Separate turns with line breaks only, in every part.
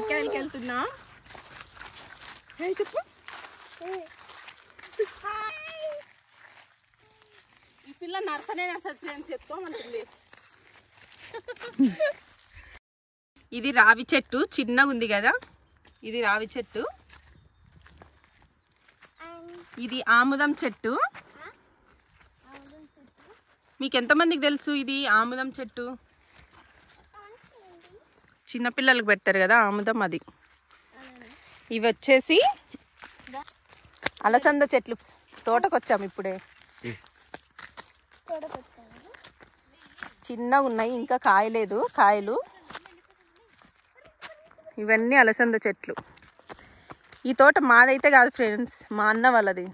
పరికాయలకి వెళ్తున్నాం. చెప్పు. ఈ పిల్ల నర్సనే నర్సది ఫ్రెండ్స్, ఎత్తుకోమంటుంది. ఇది రావి చెట్టు, చిన్నగా ఉంది కదా, ఇది రావి చెట్టు. ఇది ఆముదం చెట్టు. మీకు ఎంతమందికి తెలుసు ఇది ఆముదం చెట్టు? చిన్నపిల్లలకు పెడతారు కదా ఆముదం, అది. ఇవి వచ్చేసి అలసంద చెట్లు. తోటకు వచ్చాము ఇప్పుడే. చిన్నగా ఉన్నాయి, ఇంకా కాయలేదు కాయలు. ఇవన్నీ అలసంద చెట్లు. ఈ తోట మాదైతే కాదు ఫ్రెండ్స్, మా అన్న వాళ్ళది.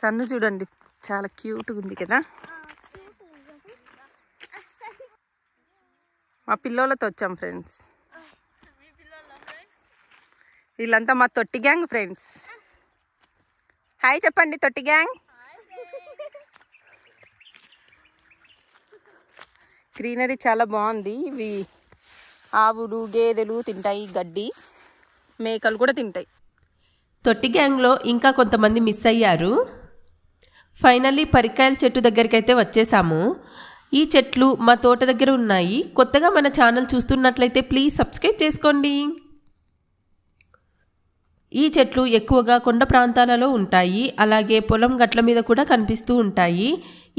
సన్ను చూడండి, చాలా క్యూట్గా ఉంది కదా. మా పిల్లోళ్ళతో వచ్చాం ఫ్రెండ్స్. వీళ్ళంతా మా తొట్టి గ్యాంగ్ ఫ్రెండ్స్. హాయ్ చెప్పండి తొట్టి గ్యాంగ్. గ్రీనరీ చాలా బాగుంది. ఇవి ఆవులు గేదెలు తింటాయి గడ్డి, మేకలు కూడా తింటాయి.
తొట్టి గ్యాంగ్లో ఇంకా కొంతమంది మిస్ అయ్యారు. ఫైనల్లీ పరికాయల చెట్టు దగ్గరికి అయితే వచ్చేసాము. ఈ చెట్లు మా తోట దగ్గర ఉన్నాయి. కొత్తగా మన ఛానల్ చూస్తున్నట్లయితే ప్లీజ్ సబ్స్క్రైబ్ చేసుకోండి. ఈ చెట్లు ఎక్కువగా కొండ ప్రాంతాలలో ఉంటాయి, అలాగే పొలం గట్ల మీద కూడా కనిపిస్తూ ఉంటాయి.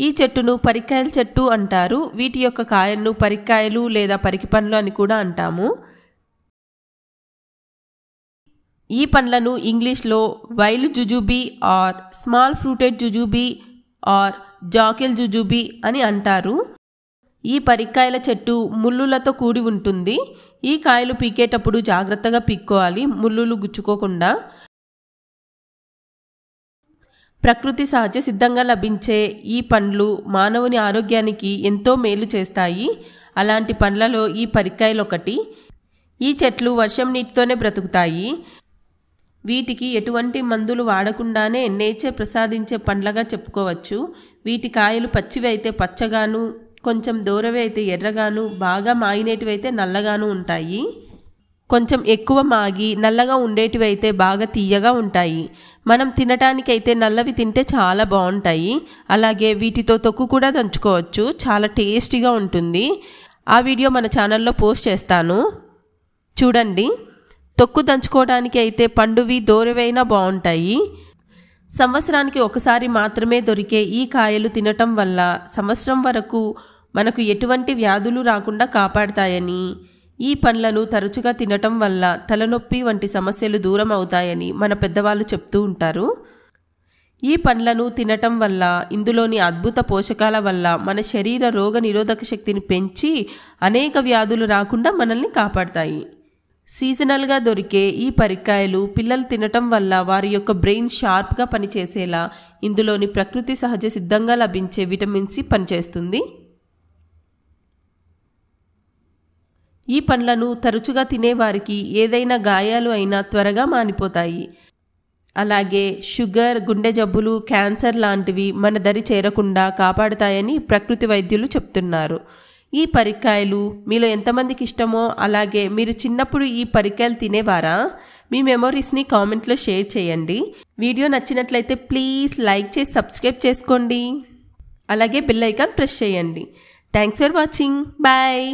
ఈ చెట్టును పరికాయల చెట్టు అంటారు. వీటి యొక్క కాయలను పరికాయలు లేదా పరికి పండ్లు అని కూడా అంటాము. ఈ పండ్లను ఇంగ్లీష్లో wild jujube or small fruited jujube or jackal jujube అని అంటారు. ఈ పరికాయల చెట్టు ముళ్ళులతో కూడి ఉంటుంది. ఈ కాయలు పీకేటప్పుడు జాగ్రత్తగా పీక్కోవాలి, ముళ్ళులు గుచ్చుకోకుండా. ప్రకృతి సహజ సిద్ధంగా లభించే ఈ పండ్లు మానవుని ఆరోగ్యానికి ఎంతో మేలు చేస్తాయి. అలాంటి పండ్లలో ఈ పరికాయలు ఒకటి. ఈ చెట్లు వర్షం నీటితోనే బ్రతుకుతాయి. వీటికి ఎటువంటి మందులు వాడకుండానే నేచర్ ప్రసాదించే పండ్లగా చెప్పుకోవచ్చు. వీటి కాయలు పచ్చివి అయితే పచ్చగాను, కొంచెం దూరవి అయితే ఎర్రగాను, బాగా మాగినేటివి అయితే నల్లగాను ఉంటాయి. కొంచెం ఎక్కువ మాగి నల్లగా ఉండేటివి అయితే బాగా తీయగా ఉంటాయి. మనం తినటానికైతే నల్లవి తింటే చాలా బాగుంటాయి. అలాగే వీటితో తొక్కు కూడా దంచుకోవచ్చు, చాలా టేస్టీగా ఉంటుంది. ఆ వీడియో మన ఛానల్లో పోస్ట్ చేస్తాను, చూడండి. తొక్కు దంచుకోవడానికి అయితే పండువి దూరవైనా బాగుంటాయి. సంవత్సరానికి ఒకసారి మాత్రమే దొరికే ఈ కాయలు తినటం వల్ల సంవత్సరం వరకు మనకు ఎటువంటి వ్యాధులు రాకుండా కాపాడతాయని, ఈ పండ్లను తరచుగా తినటం వల్ల తలనొప్పి వంటి సమస్యలు దూరం అవుతాయని మన పెద్దవాళ్ళు చెప్తూ ఉంటారు. ఈ పండ్లను తినటం వల్ల ఇందులోని అద్భుత పోషకాల వల్ల మన శరీర రోగ నిరోధక శక్తిని పెంచి అనేక వ్యాధులు రాకుండా మనల్ని కాపాడతాయి. సీజనల్గా దొరికే ఈ పరికాయలు పిల్లలు తినటం వల్ల వారి యొక్క బ్రెయిన్ షార్ప్గా పనిచేసేలా ఇందులోని ప్రకృతి సహజ సిద్ధంగా లభించే విటమిన్ సి పనిచేస్తుంది. ఈ పండ్లను తరచుగా తినేవారికి ఏదైనా గాయాలు అయినా త్వరగా మానిపోతాయి. అలాగే షుగర్, గుండె జబ్బులు, క్యాన్సర్ లాంటివి మన దరి చేరకుండా కాపాడుతాయని ప్రకృతి వైద్యులు చెప్తున్నారు. ఈ పరికాయలు మీలో ఎంతమందికి ఇష్టమో, అలాగే మీరు చిన్నప్పుడు ఈ పరికాయలు తినేవారా? మీ మెమొరీస్ని కామెంట్లో షేర్ చేయండి. వీడియో నచ్చినట్లయితే ప్లీజ్ లైక్ చేసి సబ్స్క్రైబ్ చేసుకోండి. అలాగే బెల్ ఐకాన్ ప్రెస్ చేయండి. Thanks for watching. బాయ్.